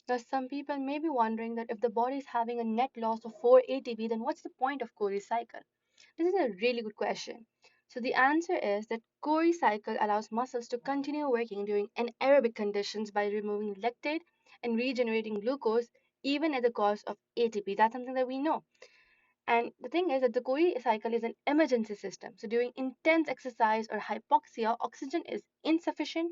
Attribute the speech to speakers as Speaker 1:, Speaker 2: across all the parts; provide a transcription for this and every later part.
Speaker 1: Now, some people may be wondering that if the body is having a net loss of 4 ATP, then what's the point of Cori's cycle? This is a really good question. So, the answer is that Cori cycle allows muscles to continue working during anaerobic conditions by removing lactate and regenerating glucose, even at the cost of ATP. That's something that we know. And the thing is that the Cori cycle is an emergency system. So, during intense exercise or hypoxia, oxygen is insufficient.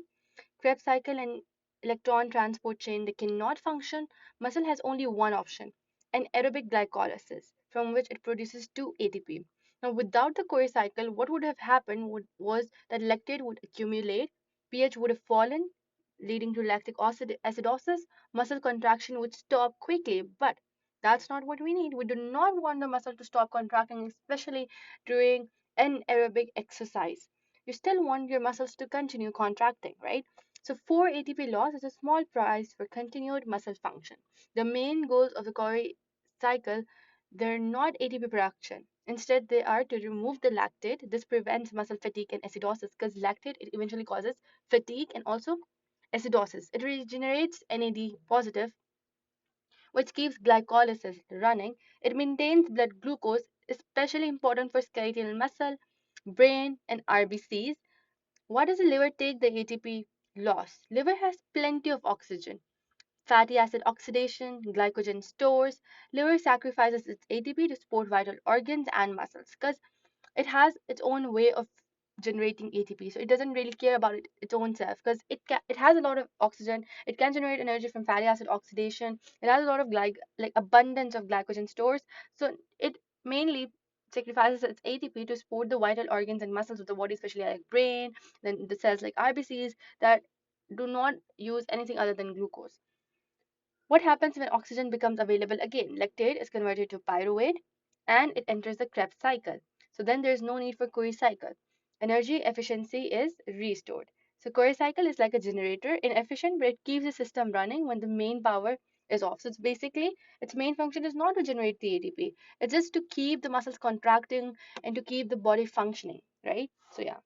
Speaker 1: Krebs cycle and electron transport chain, they cannot function. Muscle has only one option, an aerobic glycolysis, from which it produces 2 ATP. Now, without the Cori cycle, what would have happened was that lactate would accumulate, pH would have fallen, leading to lactic acidosis, muscle contraction would stop quickly. But that's not what we need. We do not want the muscle to stop contracting, especially during anaerobic exercise. You still want your muscles to continue contracting, right? So 4 ATP loss is a small price for continued muscle function. The main goals of the Cori cycle, they're not ATP production. Instead, they are to remove the lactate. This prevents muscle fatigue and acidosis because lactate it eventually causes fatigue and also acidosis. It regenerates NAD positive, which keeps glycolysis running. It maintains blood glucose, especially important for skeletal muscle, brain, and RBCs. Why does the liver take the ATP loss? Liver has plenty of oxygen, fatty acid oxidation, glycogen stores. Liver sacrifices its ATP to support vital organs and muscles because it has its own way of generating ATP. So it doesn't really care about its own self because it has a lot of oxygen. It can generate energy from fatty acid oxidation. It has a lot of like abundance of glycogen stores. So it mainly sacrifices its ATP to support the vital organs and muscles of the body, especially like brain, then the cells like RBCs that do not use anything other than glucose. What happens when oxygen becomes available again? Lactate is converted to pyruvate and it enters the Krebs cycle. So then there's no need for Cori cycle. Energy efficiency is restored. So Cori cycle is like a generator, inefficient, but it keeps the system running when the main power is off. So it's basically its main function is not to generate the ATP. It's just to keep the muscles contracting and to keep the body functioning, right? So yeah.